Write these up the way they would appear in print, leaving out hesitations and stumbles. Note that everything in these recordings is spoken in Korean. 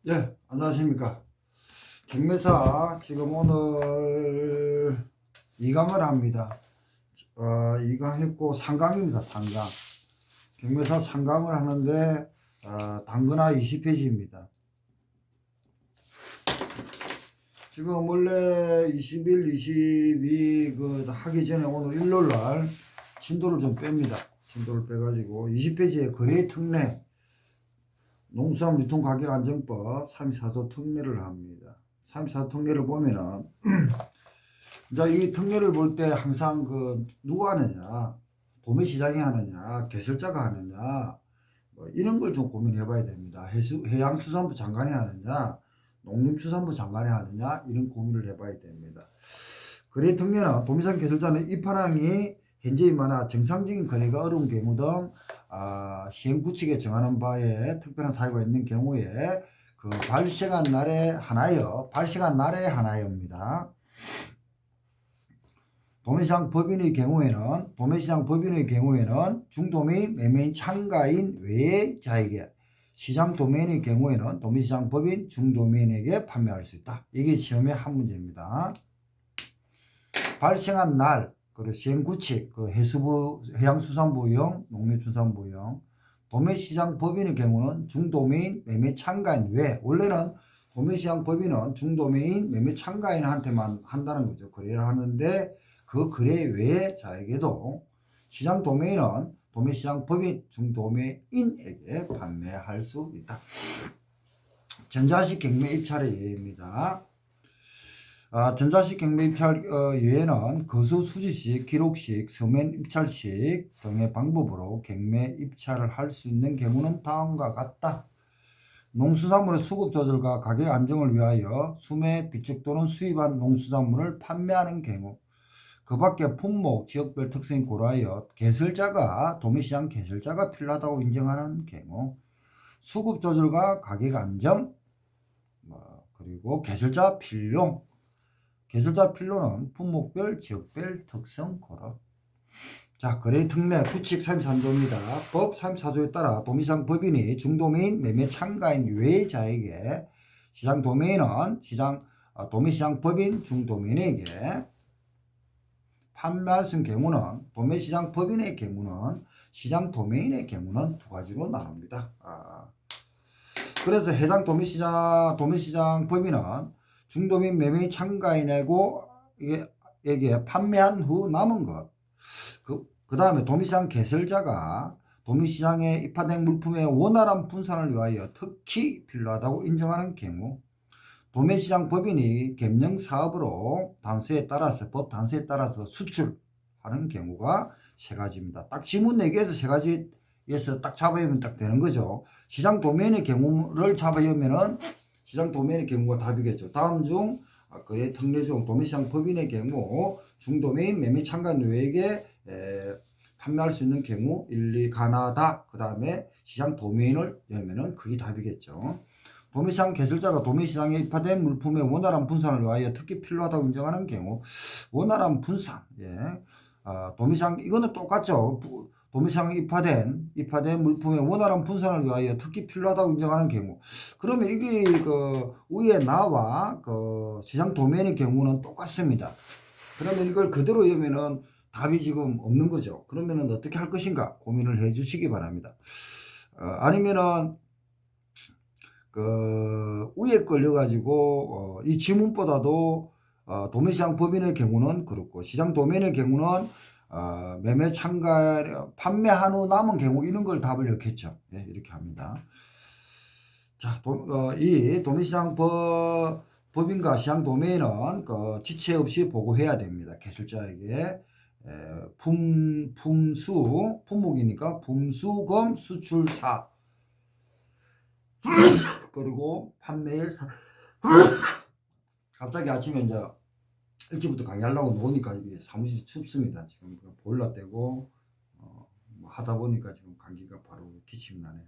예, 안녕하십니까. 경매사 지금 오늘 2강을 합니다. 2강 했고 3강입니다. 3강. 경매사 3강을 하는데 당근화 20페이지입니다. 지금 원래 21, 22 하기 전에 오늘 일요일날 진도를 좀 뺍니다. 진도를 빼가지고 20페이지에 거래 특례 농수산물 유통가격안정법 324조 특례를 합니다. 324조 특례를 보면은 이제 이 특례를 볼 때 항상 누가 하느냐, 도매시장이 하느냐, 개설자가 하느냐, 뭐 이런 걸 좀 고민해 봐야 됩니다. 해양수산부 장관이 하느냐, 농림수산부 장관이 하느냐, 이런 고민을 해 봐야 됩니다. 거래 특례는 도매시장 개설자는 입하량이 현재 인마나 정상적인 거래가 어려운 경우 등 시행구칙에 정하는 바에 특별한 사유가 있는 경우에 발생한 날에 하나여입니다. 도매시장 법인의 경우에는 중도매 매매인 참가인 외의 자에게, 시장 도매인의 경우에는 도매시장 법인 중도매인에게 판매할 수 있다. 이게 시험의 한 문제입니다. 발생한 날, 그리고 시행구칙, 해양수산부용, 농림수산부용, 도매시장 법인의 경우는 중도매인 매매 참가인 외, 원래는 도매시장 법인은 중도매인 매매 참가인한테만 한다는 거죠. 거래를 하는데 그 거래 외의 자에게도 시장 도매인은 도매시장 법인 중도매인에게 판매할 수 있다. 전자식 경매 입찰의 예입니다. 전자식 경매 입찰 예에는 거수 수지식, 기록식, 서면 입찰식 등의 방법으로 경매 입찰을 할 수 있는 경우는 다음과 같다. 농수산물의 수급 조절과 가격 안정을 위하여 수매, 비축 또는 수입한 농수산물을 판매하는 경우, 그 밖에 품목, 지역별 특성이 고려하여 도매시장 개설자가 필요하다고 인정하는 경우, 수급 조절과 가격 안정, 그리고 개설자 필요, 개설자 필요는 품목별, 지역별 특성 고려. 자, 거래 특례 구칙 33조입니다. 법 34조에 따라 도매시장 법인이 중도매인 매매 참가인 외자에게 시장 도매인은 도매시장 법인 중도매인에게 판매할 수 있는 경우는 도매시장 법인의 경우는 시장 도매인의 경우는 두 가지로 나눕니다. 그래서 해당 도매시장 법인은 중도매인 매매 참가인에게 판매한 후 남은 것, 그 다음에 도매시장 개설자가 도매시장에 입하된 물품의 원활한 분산을 위하여 특히 필요하다고 인정하는 경우, 도매시장 법인이 gem령 사업으로 법 단서에 따라서 수출하는 경우가 세 가지입니다. 딱 지문 4개에서 세 가지에서 딱 잡아오면 딱 되는 거죠. 시장 도매인의 경우를 잡아오면은 시장 도매인의 경우가 답이겠죠. 다음 중 거래 특례 중 도매시장 법인의 경우 중도매인 매매 참가인 외에게 판매할 수 있는 경우 1, 2 가나다. 그 다음에 시장 도매인을 열면은 그게 답이겠죠. 도매시장 개설자가 도매시장에 입하된 물품의 원활한 분산을 위하여 특히 필요하다고 인정하는 경우, 원활한 분산, 도매시장 이거는 똑같죠. 도매시장에 입하된 물품의 원활한 분산을 위하여 특히 필요하다고 인정하는 경우, 그러면 이게 위에 나와 시장 도매인의 경우는 똑같습니다. 그러면 이걸 그대로 외우면은 답이 지금 없는 거죠. 그러면은 어떻게 할 것인가 고민을 해 주시기 바랍니다. 아니면은 위에 걸려가지고 이 지문보다도 도매시장 법인의 경우는 그렇고 시장 도매인의 경우는 매매 참가 판매한 후 남은 경우 이런 걸 답을 넣겠죠. 예, 이렇게 합니다. 자, 이 도매시장 법인과 시장 도매인은 지체 없이 보고해야 됩니다. 개설자에게 품목이니까 품수검 수출사 그리고 판매일 갑자기 아침에 이제 일찍부터 강의하려고 놓으니까 이게 사무실이 춥습니다. 지금 보일러 떼고 뭐 하다 보니까 지금 감기가 바로 기침이 나네요.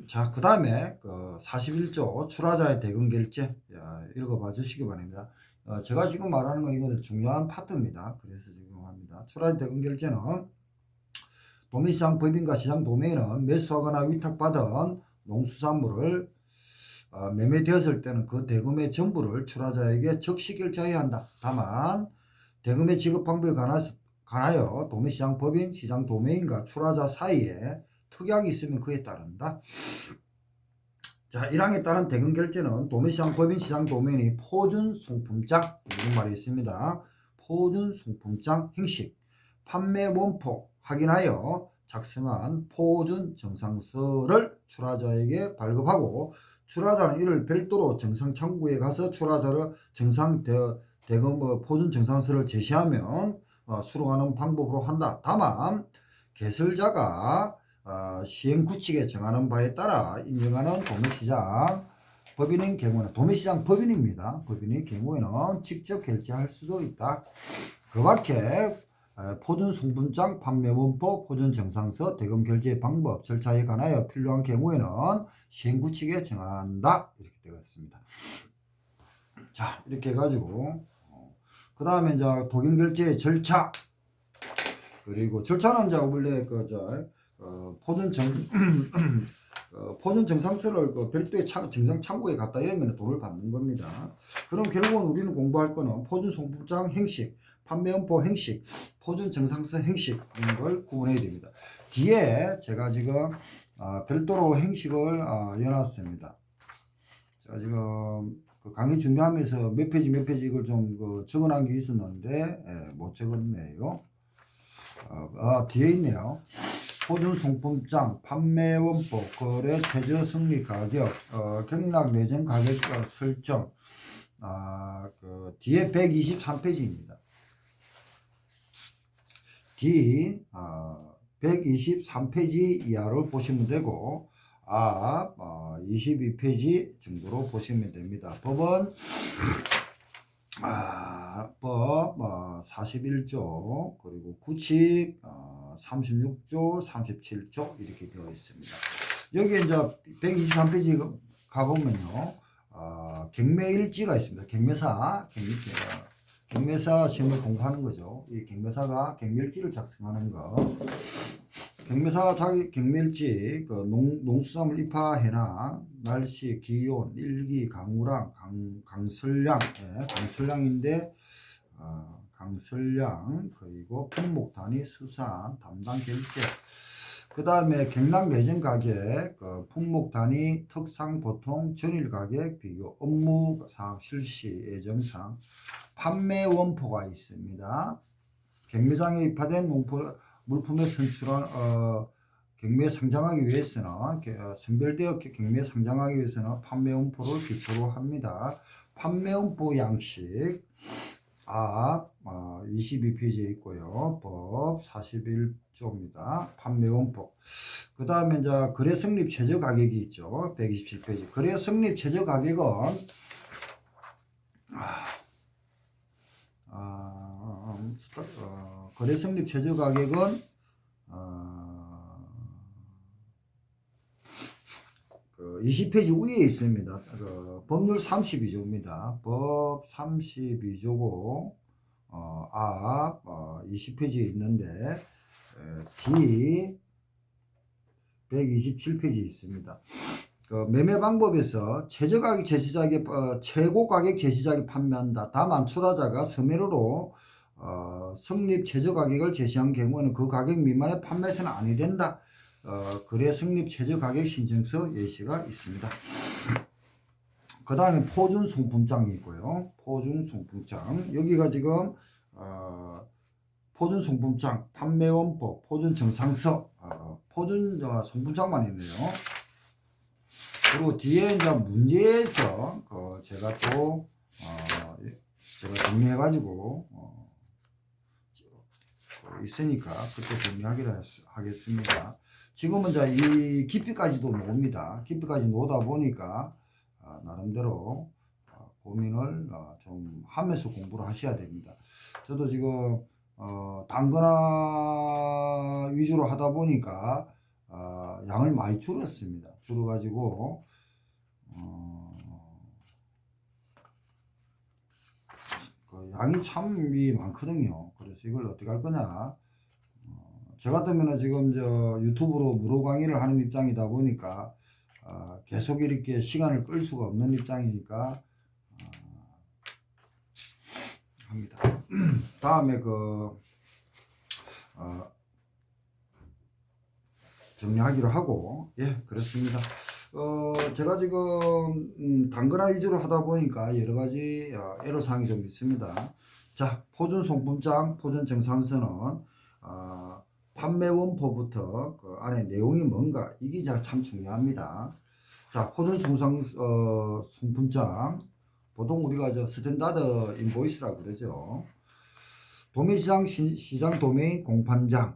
자, 그 다음에 41조 출하자의 대금 결제 읽어봐 주시기 바랍니다. 제가 지금 말하는 건 이거는 중요한 파트입니다. 그래서 지금 합니다. 출하자 대금 결제는 도매시장 법인과 시장 도매인은 매수하거나 위탁받은 농수산물을 매매되었을 때는 그 대금의 전부를 출하자에게 즉시 결제해야 한다. 다만 대금의 지급 방법에 관하여 도매시장 법인, 시장 도매인과 출하자 사이에 특약이 있으면 그에 따른다. 자, 1항에 따른 대금 결제는 도매시장 법인, 시장 도매인이 포준 송품장, 이런 말이 있습니다. 포준 송품장 형식, 판매 원포 확인하여 작성한 포준 정상서를 출하자에게 발급하고, 출하자는 이를 별도로 정상창구에 가서 출하자를 대금 포준 정상서를 제시하면 수령하는 방법으로 한다. 다만 개설자가 시행구칙에 정하는 바에 따라 인정하는 도매시장 법인인 경우는, 도매시장 법인입니다. 법인의 경우에는 직접 결제할 수도 있다. 그 밖에 포준 송분장, 판매 원포, 포준 정상서, 대금 결제 방법, 절차에 관하여 필요한 경우에는 시행구칙에 정한다. 이렇게 되어 있습니다. 자, 이렇게 해가지고 그 다음에 이제 도금 결제의 절차, 그리고 절차는 이제 원래 포준 정상서를 별도의 정상 창구에 갖다 열면 돈을 받는 겁니다. 그럼 결국은 우리는 공부할 거는 포준 송품장 형식, 판매원포 형식, 포준 정상서 형식, 이런 걸 구분해야 됩니다. 뒤에 제가 지금 별도로 형식을 여놨습니다. 제가 지금 강의 준비하면서 몇 페이지 이걸 좀 적어놓은 게 있었는데 못 적었네요. 뒤에 있네요. 포준 송품장, 판매 원포, 거래 최저 승리 가격, 경락 내전 가격 설정, 뒤에 123페이지입니다. 뒤 123페이지 이하를 보시면 되고, 22페이지 정도로 보시면 됩니다. 법은 법 41조, 그리고 구칙 36조, 37조 이렇게 되어 있습니다. 여기 이제 123페이지 가보면요, 경매일지가 있습니다. 경매사 시험을 공부하는 거죠. 이 경매사가 경매일지를 작성하는 거. 경매사가 자기 경매일지, 농수산물 입하해나, 날씨, 기온, 일기, 강우량, 강설량, 강설량인데, 강설량, 그리고 품목 단위, 수산, 담당 결제, 그 다음에 경락 내전 가격, 품목 단위, 특상, 보통, 전일 가격, 비교, 업무상, 실시, 예정상, 판매 원포가 있습니다. 경매장에 입하된 물품을 선출한 경매 상장하기 위해서는, 선별되어 경매 상장하기 위해서는 판매 원포를 기초로 합니다. 판매 원포 양식 22페이지에 있고요. 법 41조입니다. 판매 원포. 그 다음에 이제 거래 성립 최저 가격이 있죠. 127페이지. 거래 성립 최저 가격은 거래 성립 최저 가격은 20페이지 위에 있습니다. 법률 32조입니다. 법 32조고 20페이지에 있는데 D 127페이지 있습니다. 매매 방법에서 최저가격 제시자에게 최고 가격 제시자에게 판매한다. 다만 출하자가 서면으로 성립 최저가격을 제시한 경우에는 그 가격 미만의 판매세는 아니 된다. 거래 성립 최저가격 신청서 예시가 있습니다. 그 다음에 포준 송품장이 있고요. 포준 송품장, 여기가 지금 포준 송품장, 판매 원포, 포준 정상서, 포준 송품장만 있네요. 그리고 뒤에 이제 문제에서 제가 또 제가 정리해 가지고 있으니까 그때 정리하기로 하겠습니다. 지금은 이제 이 깊이까지도 놓습니다. 깊이까지 놓다 보니까 나름대로 고민을 좀 하면서 공부를 하셔야 됩니다. 저도 지금 단거나 위주로 하다 보니까 양을 많이 줄였습니다. 줄여가지고 양이 참 많거든요. 그래서 이걸 어떻게 할 거냐. 저 같으면 지금 유튜브로 무료 강의를 하는 입장이다 보니까 계속 이렇게 시간을 끌 수가 없는 입장이니까 합니다. 다음에 정리하기로 하고, 예, 그렇습니다. 제가 지금 단거나 위주로 하다 보니까 여러 가지 애로사항이 좀 있습니다. 자, 포준 송품장, 포준 정산서는 판매 원포부터 그 안에 내용이 뭔가 이게 참 중요합니다. 자, 포준 송품장 보통 우리가 스탠다드 인보이스라고 그러죠. 도매시장, 시장 도매인 공판장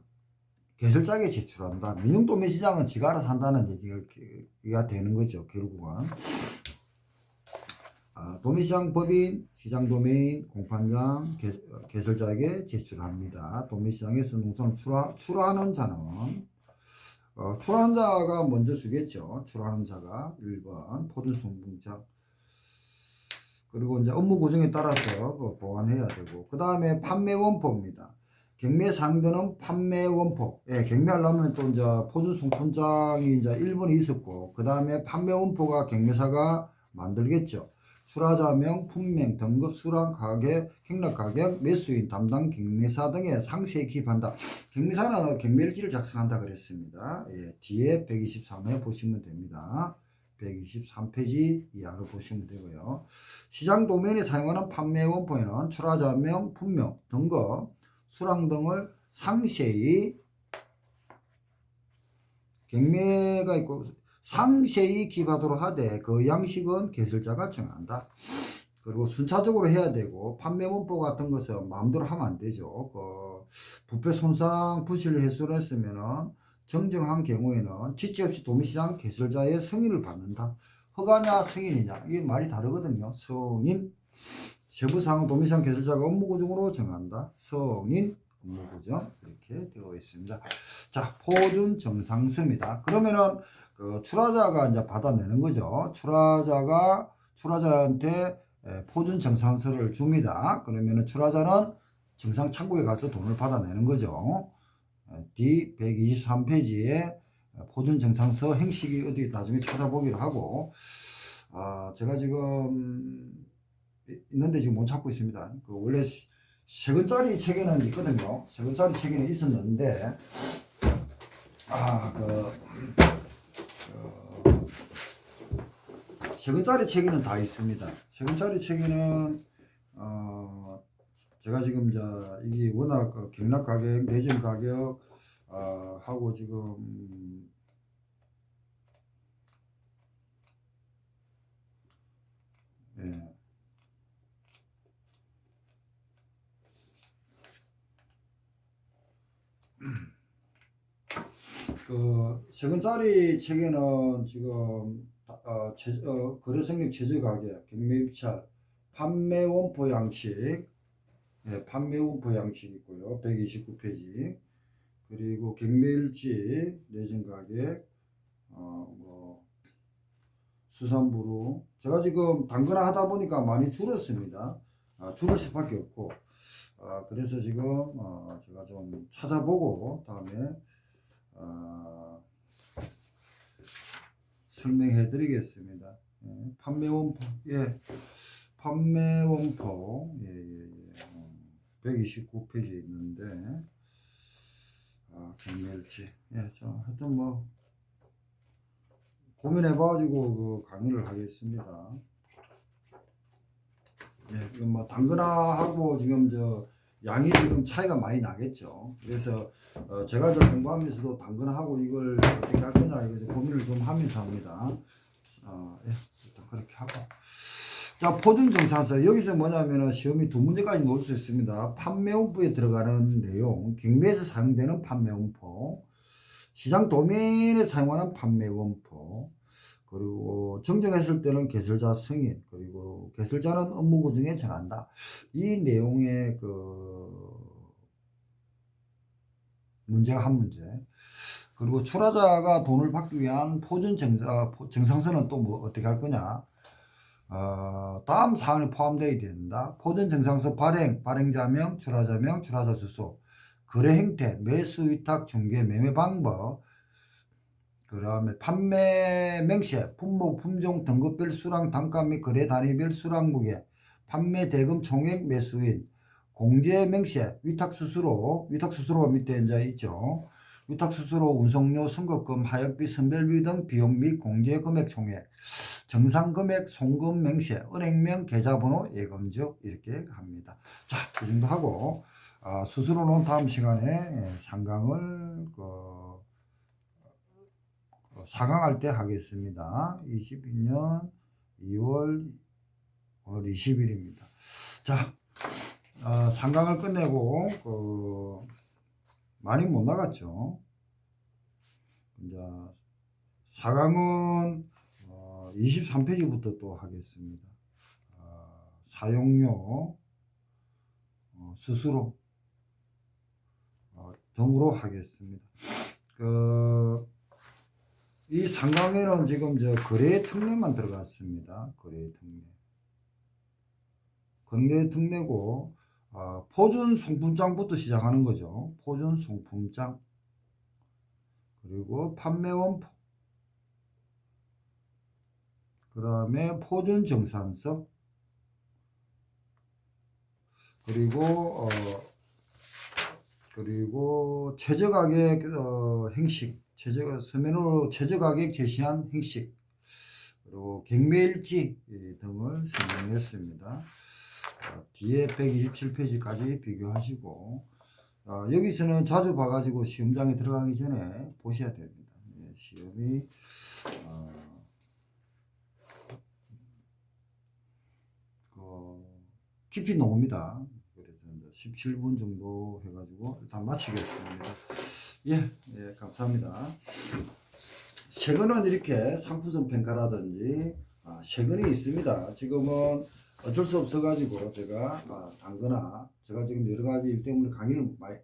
개설자에게 제출한다. 민영도매시장은 지가 알아서 한다는 얘기가 되는 거죠. 결국은 도매시장 법인, 시장 도매인, 공판장, 개설자에게 제출합니다. 도매시장에서 농산을 출하하는 자는 출하하는 자가 먼저 주겠죠. 출하하는 자가 1번 포준송품장. 그리고 이제 업무 구성에 따라서 보완해야 되고, 그 다음에 판매 원포입니다. 경매 상대는 판매 원포. 예, 경매하려면 또 이제 포준송품장이 이제 1번이 있었고, 그 다음에 판매 원포가 경매사가 만들겠죠. 출하자명, 품명, 등급, 수량, 가격, 경락 가격, 매수인, 담당 경매사 등의 상세히 기입한다. 경매사는 경매일지를 작성한다 그랬습니다. 예, 뒤에 123회 보시면 됩니다. 123페이지 이하로 보시면 되고요. 시장 도면에 사용하는 판매 원포에는 출하자명, 품명, 등급, 수량 등을 상세히 경매가 있고 상세히 기입하도록 하되 그 양식은 개설자가 정한다. 그리고 순차적으로 해야 되고 판매 원포 같은 것은 마음대로 하면 안 되죠. 부패 손상 부실 해소를 했으면은 정정한 경우에는 지체 없이 도매시장 개설자의 승인을 받는다. 허가냐 승인이냐 이게 말이 다르거든요. 승인 세부사항은 도매시장 개설자가 업무구정으로 정한다. 승인 업무구정 이렇게 되어 있습니다. 자, 포준 정상서입니다. 그러면은 출하자가 이제 받아내는 거죠. 출하자한테 포준 정상서를 줍니다. 그러면은 출하자는 정상 창구에 가서 돈을 받아내는 거죠. 뒤 123페이지에 포준 정상서 행식이 어디 나중에 찾아보기로 하고, 제가 지금 있는데 지금 못 찾고 있습니다. 원래 세 권짜리 책에는 있거든요. 세 권짜리 책에는 있었는데, 세 권짜리 책에는 다 있습니다. 세 권짜리 책에는 제가 지금 이게 워낙 경락 가격, 매점 가격 하고 지금 예. 세 권짜리 책에는 지금 거래성립 최저 가격, 경매 입찰, 판매 원포 양식, 예, 판매 원포 양식 있고요. 129페이지. 그리고 경매일지, 내진 가격, 수산부로. 제가 지금 단거나 하다 보니까 많이 줄었습니다. 줄을 수밖에 없고. 그래서 지금 제가 좀 찾아보고 다음에 설명해 드리겠습니다. 예, 판매 원포, 예, 판매 원포, 예. 129페이지에 있는데, 경매일지, 예, 하여튼 고민해봐가지고 강의를 하겠습니다. 예, 이건 단거나하고 지금 양이 지금 차이가 많이 나겠죠. 그래서 제가 공부하면서도 단거나하고 이걸 어떻게 할 거냐 이거 고민을 좀 하면서 합니다. 예, 그렇게 하고. 자, 포준정산서 여기서 뭐냐면은 시험이 두 문제까지 놓을 수 있습니다. 판매원포에 들어가는 내용, 경매에서 사용되는 판매원포, 시장 도면에 사용하는 판매원포, 그리고 정정했을 때는 개설자 승인, 그리고 개설자는 업무 구정에 정한다. 이 내용의 문제가 한 문제. 그리고 출하자가 돈을 받기 위한 포준 정상서는 또 어떻게 할 거냐. 다음 사항에 포함되어야 된다. 포준 정상서 발행자명, 출하자명, 출하자 주소, 거래 행태, 매수 위탁 중개 매매 방법, 그 다음에 판매 맹세, 품목, 품종, 등급별 수량, 단가 및 거래 단위별 수량 무게, 판매 대금 총액 매수인, 공제 맹세, 위탁수수로 밑에 이제 있죠. 위탁수수로 운송료, 선급금, 하역비, 선별비 등 비용 및 공제 금액 총액, 정상 금액, 송금 맹세, 은행명, 계좌번호, 예금적 이렇게 합니다. 자, 이 정도 하고 수수료는 다음 시간에 상강을 4강할 때 하겠습니다. 22년 2월 20일입니다. 자, 3강을 끝내고 많이 못 나갔죠. 이제 4강은 23페이지부터 또 하겠습니다. 사용료, 수수료 등으로 하겠습니다. 이 3강에는 지금 거래 특례만 들어갔습니다. 거래 특례. 거래 특례고 포준 송품장부터 시작하는 거죠. 포준 송품장. 그리고 판매 원포. 그 다음에 포준 정산서. 그리고 최저가격 행식. 서면으로 최저가격 제시한 행식. 그리고 경매일지 등을 설명했습니다. 뒤에 127페이지까지 비교하시고 여기서는 자주 봐가지고 시험장에 들어가기 전에 보셔야 됩니다. 시험이 깊이 나옵니다. 그래서 17분 정도 해가지고 일단 마치겠습니다. 예, 감사합니다. 세근은 이렇게 상품성 평가라든지 세근이 있습니다. 지금은 어쩔 수 없어가지고 제가 당거나 제가 지금 여러가지 일 때문에 강의를 많이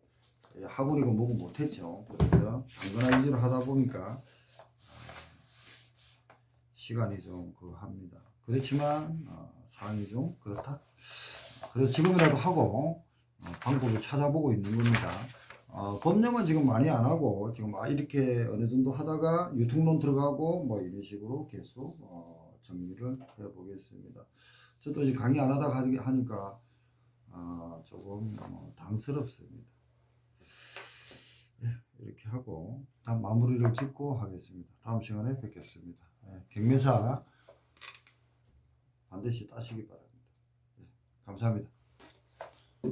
학원이고 뭐고 못했죠. 그래서 당거나 위주로 하다 보니까 시간이 좀 합니다. 그렇지만 상황이 좀 그렇다. 그래서 지금이라도 하고 방법을 찾아보고 있는 겁니다. 법령은 지금 많이 안 하고 지금 이렇게 어느 정도 하다가 유통론 들어가고 뭐 이런 식으로 계속 정리를 해 보겠습니다. 저도 이제 강의 안 하다가 하니까 조금 당스럽습니다. 이렇게 하고 다음 마무리를 짓고 하겠습니다. 다음 시간에 뵙겠습니다. 경매사 반드시 따시기 바랍니다. 감사합니다.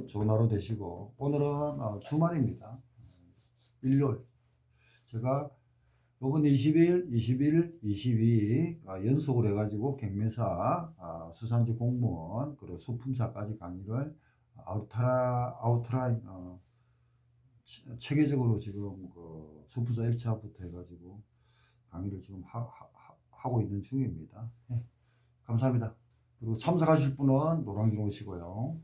좋은 하루 되시고 오늘은 주말입니다. 일요일 제가 이번 20일, 21, 22 연속으로 해가지고 경매사, 수산지 공무원 그리고 소품사까지 강의를 아웃라인 체계적으로 지금 소품사 1차부터 해가지고 강의를 지금 하고 있는 중입니다. 감사합니다. 그리고 참석하실 분은 노량진 오시고요.